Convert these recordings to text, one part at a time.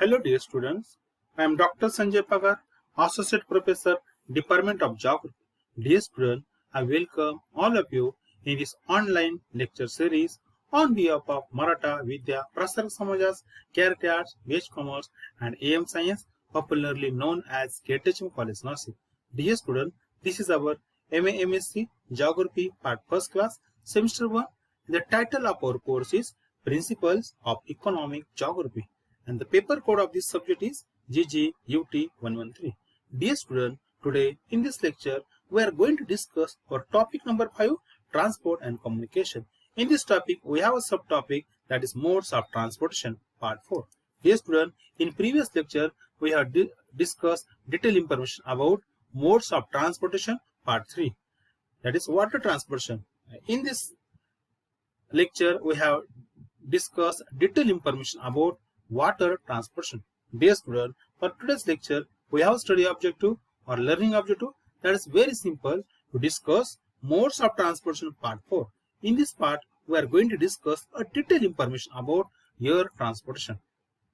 Hello dear students, I am Dr.S.D.Pagar, Associate Professor, Department of Geography. Dear students, I welcome all of you in this online lecture series on behalf of Maratha Vidya Prasar Samajas, Character Arts, Base Commerce and AM Science, popularly known as KTHM College Nasik. Dear students, this is our M.Sc. Geography Part 1st class, Semester 1. The title of our course is Principles of Economic Geography. And the paper code of this subject is GGUT-113. Dear student, today in this lecture we are going to discuss our topic number 5, transport and communication. In this topic we have a subtopic that is modes of transportation, part 4. Dear student, in previous lecture we have discussed detailed information about modes of transportation, part 3, that is water transportation. In this lecture we have discussed detailed information about water transportation. Dear student, for today's lecture we have study objective or learning objective that is very simple to discuss modes of transportation, part 4. In this part we are going to discuss a detailed information about air transportation.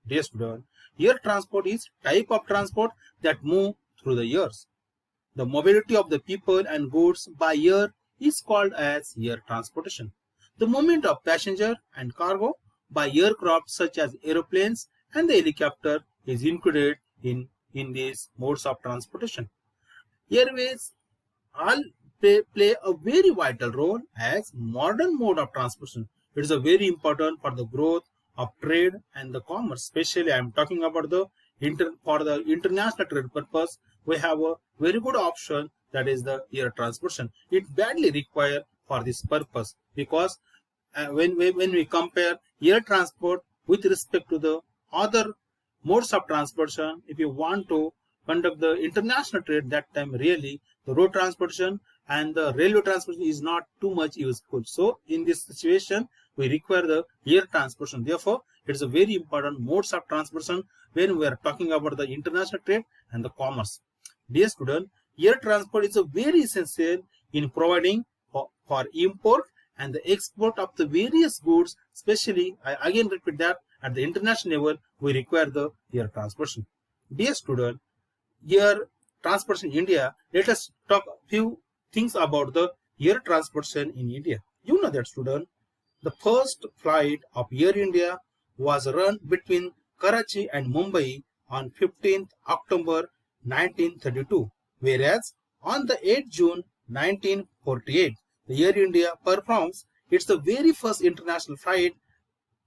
Dear student, air transport is type of transport that move through the airs. The mobility of the people and goods by air is called as air transportation. The movement of passenger and cargo by aircraft such as aeroplanes and the helicopter is included in these modes of transportation. Airways all play a very vital role as modern mode of transportation. It is a very important for the growth of trade and the commerce. Especially I am talking about for the international trade purpose. We have a very good option, that is the air transportation. It badly required for this purpose because when we compare air transport with respect to the other modes of transportation, if you want to conduct the international trade, that time really the road transportation and the railway transportation is not too much useful. So in this situation we require the air transportation. Therefore it is a very important modes of transportation when we are talking about the international trade and the commerce. Dear student, air transport is a very essential in providing for import and the export of the various goods. Especially, I again repeat that at the international level we require the air transportation. Dear student, air transportation in India, let us talk a few things about the air transportation in India. You know that student, the first flight of Air India was run between Karachi and Mumbai on 15th October 1932, whereas on the 8th June 1948, the Air India performs its the very first international flight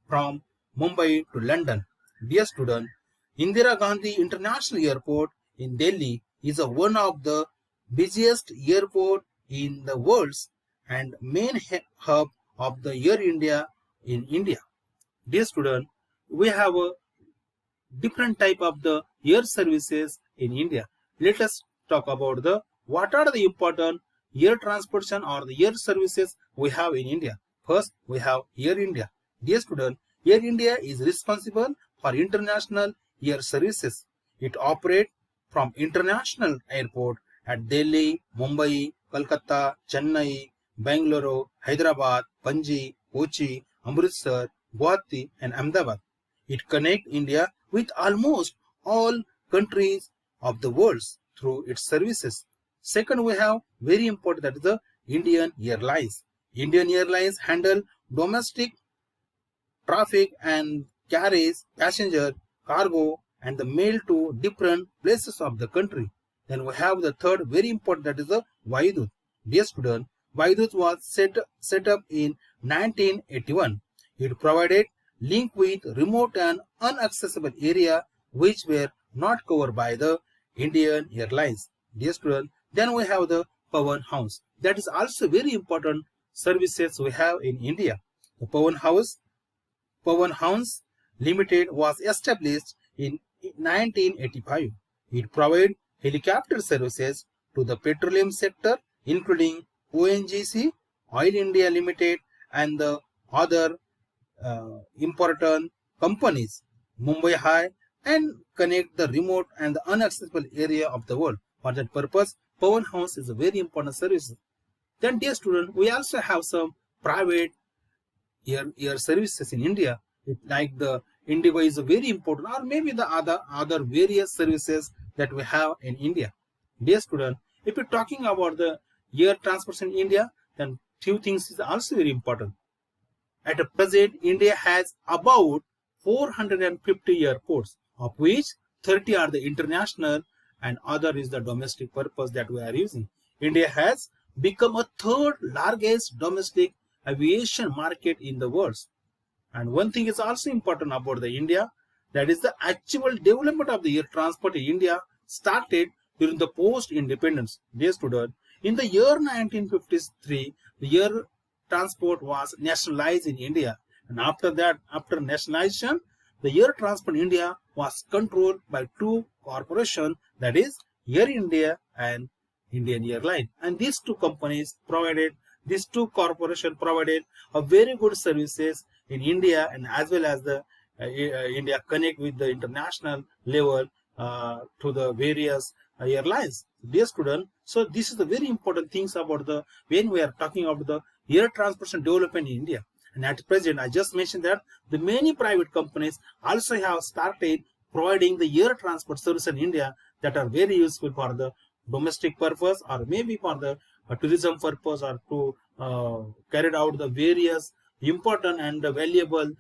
from Mumbai to London. Dear student, Indira Gandhi International Airport in Delhi is one of the busiest airport in the world and main hub of the Air India in India. Dear student, we have a different type of the air services in India. Let us talk about what are the important air transportation or the air services we have in India. First, we have Air India. Dear student, Air India is responsible for international air services. It operates from international airport at Delhi, Mumbai, Kolkata, Chennai, Bangalore, Hyderabad, Panji, Kochi, Amritsar, Guwahati and Ahmedabad. It connects India with almost all countries of the world through its services. Second, we have very important, that is the Indian Airlines. Indian Airlines handle domestic traffic and carries passenger, cargo and the mail to different places of the country. Then we have the third very important, that is the Vaidut. Dear student, Vaidut was set up in 1981. It provided link with remote and inaccessible area which were not covered by the Indian Airlines. Dear student, then we have the Pawan House. That is also very important services we have in India. The Pawan House Limited was established in 1985. It provides helicopter services to the petroleum sector, including ONGC, Oil India Limited, and the other important companies, Mumbai High, and connect the remote and the inaccessible area of the world. For that purpose, Pawan House is a very important service. Then, dear student, we also have some private air services in India, like the Indigo is very important, or maybe the other various services that we have in India. Dear student, if you're talking about the air transport in India, then few things is also very important. At the present, India has about 450 airports, of which 30 are the international and other is the domestic purpose that we are using. India has become a third largest domestic aviation market in the world. And one thing is also important about the India, that is the actual development of the air transport in India started during the post-independence. Dear student, in the year 1953, the air transport was nationalized in India, and after that, after nationalization, the air transport in India was controlled by two corporations, that is Air India and Indian Airlines. And these two corporations provided a very good services in India, and as well as the India connect with the international level to the various airlines. Dear student, so this is the very important things about the when we are talking about the air transportation development in India. And at present, I just mentioned that the many private companies also have started providing the air transport service in India that are very useful for the domestic purpose, or maybe for the tourism purpose, or to carry out the various important and valuable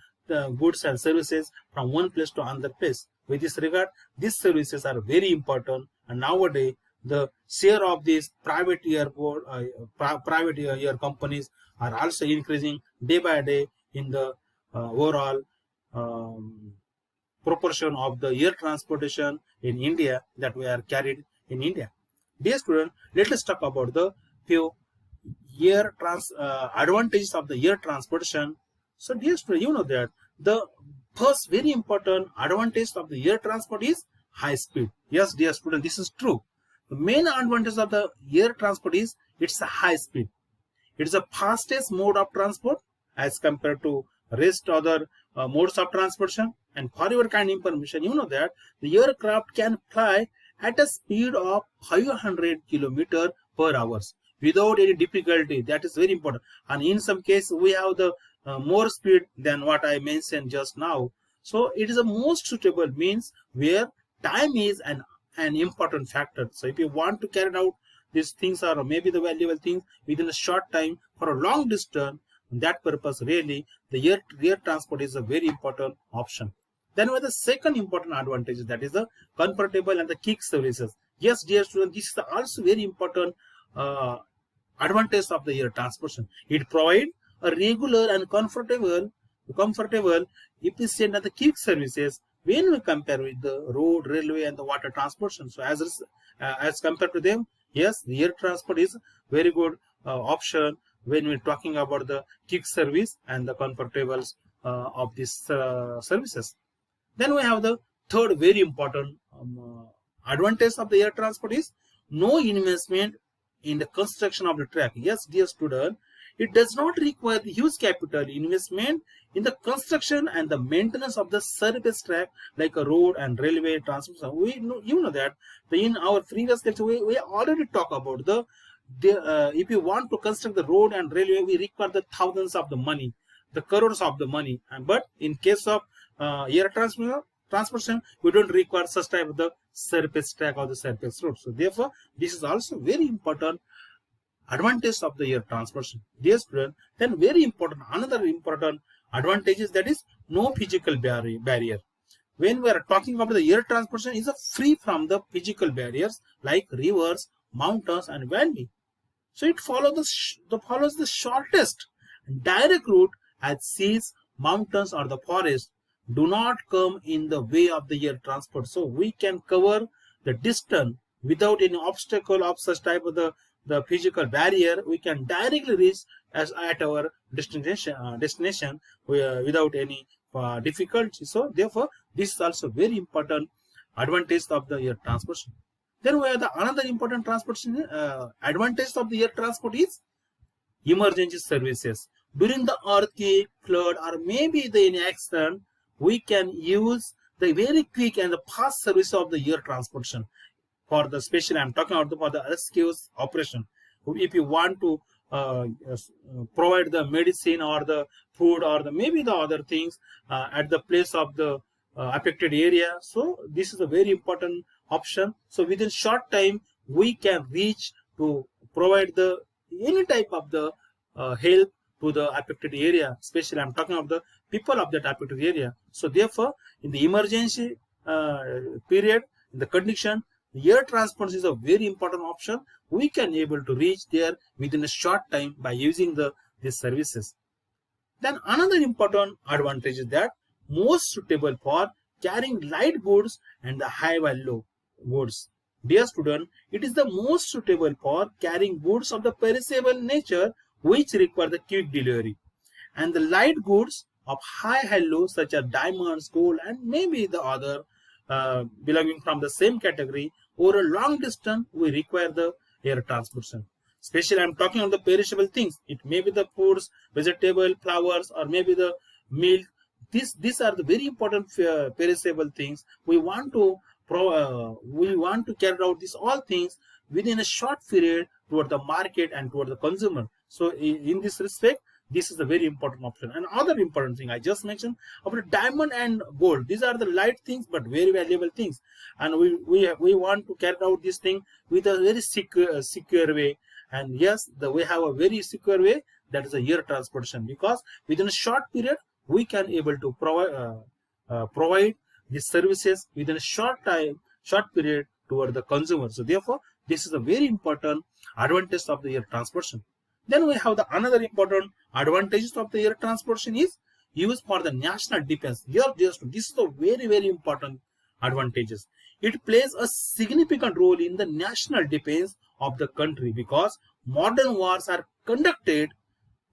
goods and services from one place to another place. With this regard, these services are very important, and nowadays the share of these private air companies are also increasing day by day in the overall proportion of the air transportation in India that we are carried in India. Dear student, let us talk about the few advantages of the air transportation. So dear student, you know that the first very important advantage of the air transport is high speed. Yes, dear student, this is true. The main advantage of the air transport is it's a high speed. It is the fastest mode of transport as compared to rest other modes of transportation. And for your kind information, you know that the aircraft can fly at a speed of 500 km per hour without any difficulty. That is very important. And in some cases, we have the more speed than what I mentioned just now. So it is the most suitable means where time is an important factor. So if you want to carry out these things, or maybe the valuable things within a short time for a long distance, that purpose really the air transport is a very important option. Then we have the second important advantage, that is the comfortable and the quick services. Yes, dear students, this is also very important advantage of the air transportation. It provides a regular and comfortable, efficient and the quick services when we compare with the road, railway and the water transportation. So as compared to them, yes, the air transport is very good option when we're talking about the quick service and the comfortables of these services. Then we have the third very important advantage of the air transport is no investment in the construction of the track. Yes, dear student, it does not require the huge capital investment in the construction and the maintenance of the surface track like a road and railway transportation. We know, you know that in our previous lecture we already talked about the if you want to construct the road and railway, we require the thousands of the money, the crores of the money. But in case of air transportation, we don't require such type of the surface track or the surface road. So therefore, this is also very important advantage of the air transportation. Dear student, then very important, another important advantage is that is no physical barrier. When we are talking about the air transportation, is free from the physical barriers like rivers, mountains and valley. So it follows the shortest direct route, as seas, mountains or the forest do not come in the way of the air transport. So we can cover the distance without any obstacle of such type of the physical barrier. We can directly reach at our destination without any difficulty. So therefore, this is also very important advantage of the air transportation. Then we have the another important transportation advantage of the air transport is emergency services. During the earthquake, flood, or maybe any accident, we can use the very quick and the fast service of the air transportation. For the special, I'm talking about for the rescue operation. If you want to provide the medicine or the food or the maybe the other things at the place of the affected area. So this is a very important option. So within short time we can reach to provide the any type of the help to the affected area, especially I'm talking of the people of that affected area. So therefore in the emergency period, in the condition, air transport is a very important option. We can able to reach there within a short time by using these services. Then another important advantage is that most suitable for carrying light goods and the high value goods. Dear student, it is the most suitable for carrying goods of the perishable nature which require the quick delivery, and the light goods of high value such as diamonds, gold, and maybe the other belonging from the same category over a long distance we require the air transportation. Especially I'm talking about the perishable things. It may be the foods, vegetable, flowers, or maybe the milk. These are the very important perishable things. We want to carry out these all things within a short period toward the market and toward the consumer. So in this respect, this is a very important option. And other important thing I just mentioned about diamond and gold. These are the light things but very valuable things, and we want to carry out this thing with a very secure way. And yes, we have a very secure way, that is a air transportation, because within a short period we can able to provide these services within a short period toward the consumer. So therefore this is a very important advantage of the air transportation. Then we have the another important advantages of the air transportation is used for the national defense. Here, this is a very important advantages. It plays a significant role in the national defense of the country because modern wars are conducted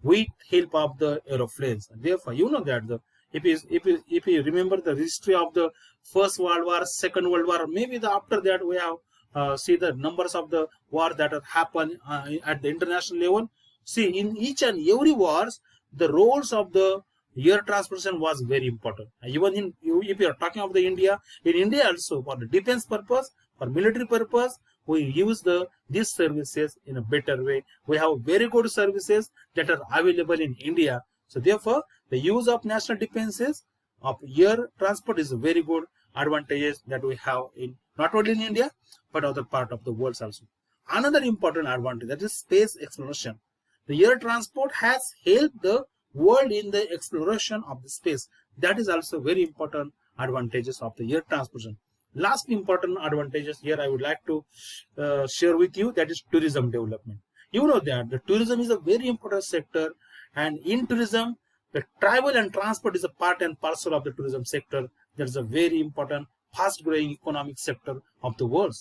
with help of the aeroplanes. Therefore, you know that if you remember the history of the First World War, Second World War, maybe after that we have see the numbers of the war that have happened at the international level. See, in each and every wars, the roles of the air transportation was very important. Even if you are talking of the India, in India also for the defense purpose, for military purpose, we use these services in a better way. We have very good services that are available in India. So therefore, the use of national defenses of air transport is a very good advantages that we have in not only in India but other part of the world also. Another important advantage, that is space exploration. The air transport has helped the world in the exploration of the space. That is also very important advantages of the air transportation. Last important advantages here I would like to share with you, that is tourism development. You know that the tourism is a very important sector, and in tourism the travel and transport is a part and parcel of the tourism sector. That is a very important fast growing economic sector of the world.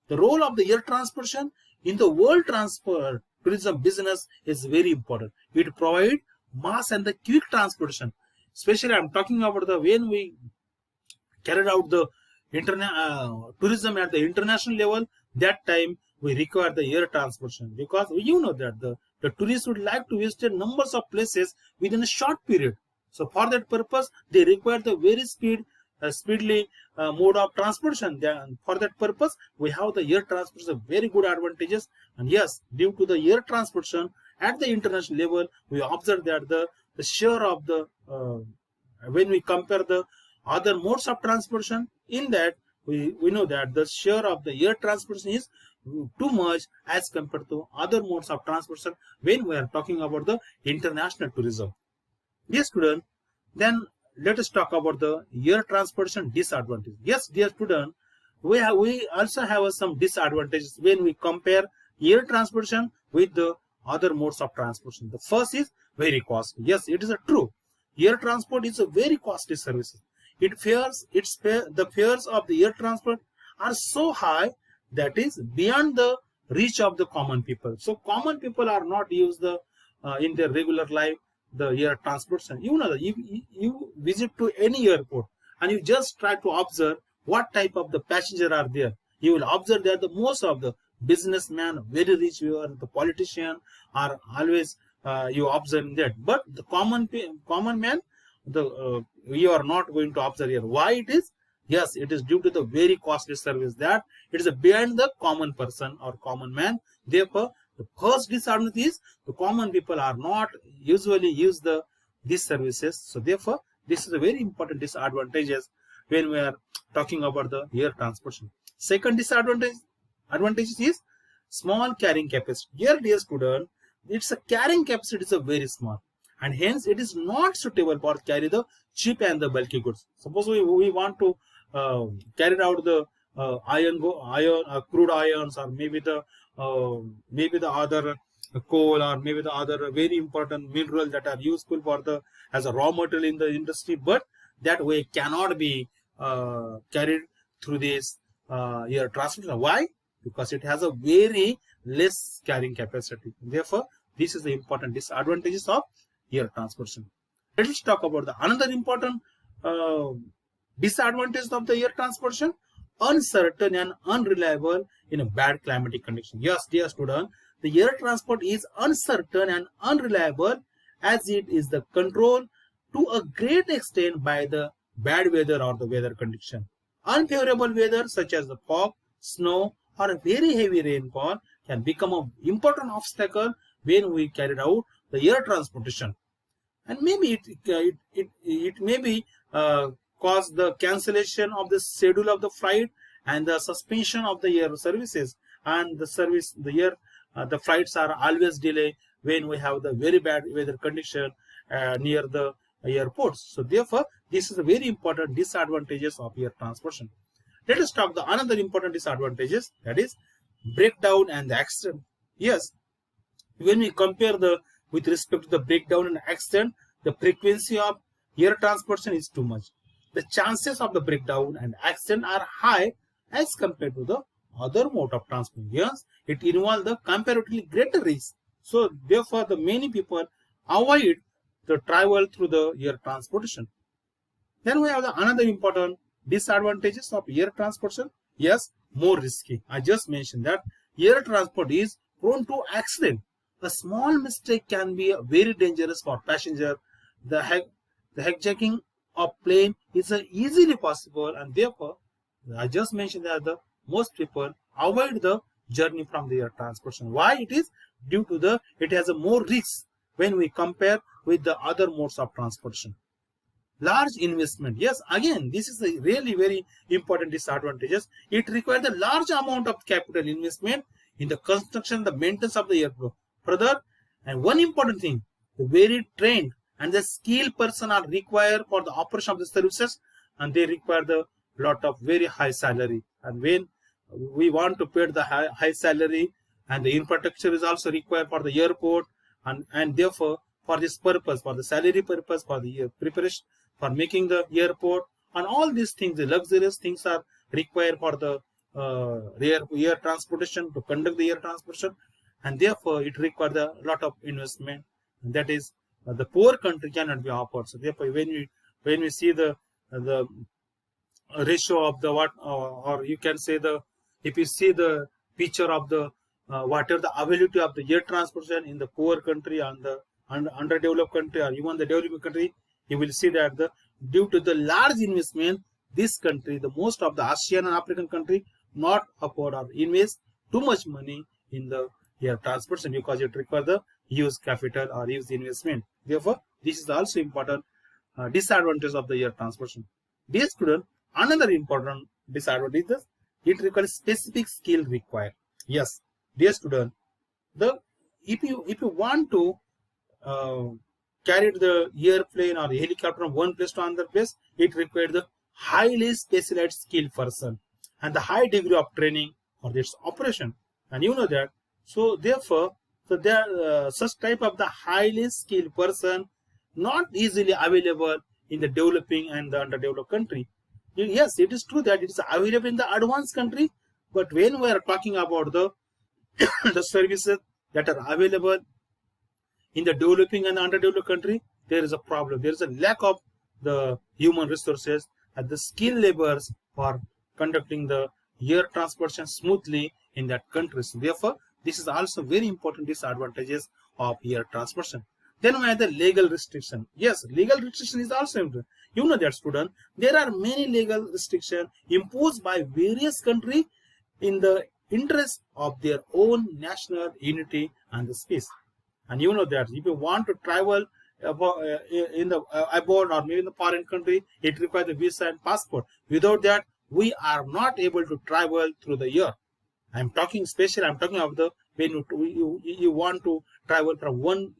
The role of the air transportation in the world transport tourism business is very important. It provides mass and the quick transportation. Especially I'm talking about the when we carried out the tourism at the international level, that time we require the air transportation, because you know that the tourists would like to visit numbers of places within a short period. So for that purpose they require the very speedily mode of transportation. Then for that purpose we have the air transportation very good advantages. And yes, due to the air transportation at the international level, we observe that the share of the when we compare the other modes of transportation, in that we know that the share of the air transportation is too much as compared to other modes of transportation when we are talking about the international tourism. Dear student, then let us talk about the air transportation disadvantage. Yes, dear student, we also have some disadvantages when we compare air transportation with the other modes of transportation. The first is very costly. Yes, it is true. Air transport is a very costly service. The fares of the air transport are so high that is beyond the reach of the common people. So common people are not used in their regular life the air transportation. You know that you visit to any airport and you just try to observe what type of the passenger are there. You will observe that the most of the businessmen, very rich, the politician are always you observe that. But the common man, you are not going to observe here. Why it is? Yes, it is due to the very costly service, that it is beyond the common person or common man. Therefore, The first disadvantage is the common people are not usually use these services. So therefore, this is a very important disadvantages when we are talking about the air transportation. Second advantage is small carrying capacity. Here, dear student, its a carrying capacity is a very small, and hence it is not suitable for carry the cheap and the bulky goods. Suppose we want to carry out the crude ions, or maybe the other coal, or maybe the other very important minerals that are useful for the as a raw material in the industry, but that way cannot be carried through this air transportation. Why? Because it has a very less carrying capacity. Therefore, this is the important disadvantages of air transportation. Let us talk about the another important disadvantage of the air transportation: uncertain and unreliable in a bad climatic condition. Yes, dear student, the air transport is uncertain and unreliable as it is the control to a great extent by the bad weather or the weather condition. Unfavorable weather such as the fog, snow, or a very heavy rainfall can become an important obstacle when we carried out the air transportation. And maybe it may be cause the cancellation of the schedule of the flight and the suspension of the air services, and the flights are always delayed when we have the very bad weather condition near the airports. So therefore, this is a very important disadvantages of air transportation. Let us talk the another important disadvantages, that is breakdown and the accident. Yes, when we compare with respect to the breakdown and accident, the frequency of air transportation is too much. The chances of the breakdown and accident are high as compared to the other mode of transport. Yes, it involves the comparatively greater risk. So therefore, the many people avoid the travel through the air transportation. Then we have the another important disadvantages of air transportation. Yes, more risky. I just mentioned that air transport is prone to accident. A small mistake can be very dangerous for passenger. The hijacking of plane is easily possible, and therefore I just mentioned that the most people avoid the journey from the air transportation. Why? It is due to it has a more risk when we compare with the other modes of transportation. Large investment. Yes, again, this is a really very important disadvantages. It requires a large amount of capital investment in the construction, the maintenance of the airport. Further, and one important thing, the very trained and the skilled person are required for the operation of the services, and they require the lot of very high salary. And when we want to pay the high salary, and the infrastructure is also required for the airport, and therefore for this purpose, for the salary purpose, for the preparation, for making the airport, and all these things, the luxurious things are required for the air transportation, to conduct the air transportation, and therefore it requires a lot of investment. And that is the poor country cannot be offered. So therefore, when we see the ratio of the or you can say if you see the picture of the whatever the availability of the air transportation in the poor country and the underdeveloped country, or even the developing country, you will see that due to the large investment, this country, the most of the Asian and African country, not afford or invest too much money in the air transportation, because it requires the huge capital or huge investment. Therefore, this is also important disadvantage of the air transportation. Dear student, another important disadvantage is it requires specific skill required. Yes, dear student, if you want to carry the airplane or helicopter from one place to another place, it requires the highly specialized skilled person and the high degree of training for its operation. And you know that. So therefore, there are such type of the highly skilled person not easily available in the developing and the underdeveloped country. Yes, it is true that it is available in the advanced country, but when we are talking about the the services that are available in the developing and underdeveloped country, there is a problem. There is a lack of the human resources and the skilled laborers for conducting the air transportation smoothly in that country. So therefore, this is also very important disadvantages of air transportation. Then we have the legal restriction. Yes, legal restriction is also important. You know that, student, there are many legal restrictions imposed by various countries in the interest of their own national unity and the space. And you know that if you want to travel in the abroad or maybe in the foreign country, it requires a visa and passport. Without that, we are not able to travel through the year. I'm talking of the when you want to travel from one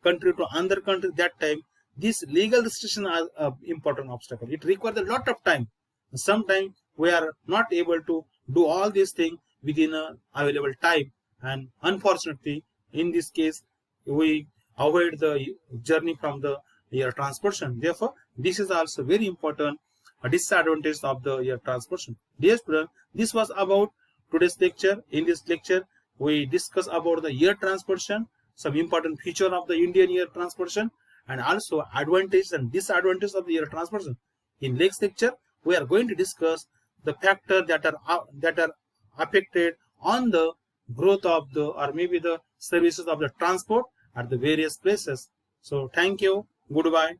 country to another country. That time, these legal restrictions are an important obstacle. It requires a lot of time. Sometimes we are not able to do all these things within a available time, and unfortunately, in this case, we avoid the journey from the air transportation. Therefore, this is also very important a disadvantage of the air transportation. Dear students, this was about today's lecture. In this lecture, we discuss about the air transportation, some important feature of the Indian air transportation, and also advantages and disadvantages of the air transportation. In next lecture, we are going to discuss the factors that are affected on the growth of the or maybe the services of the transport at the various places. So thank you. Goodbye.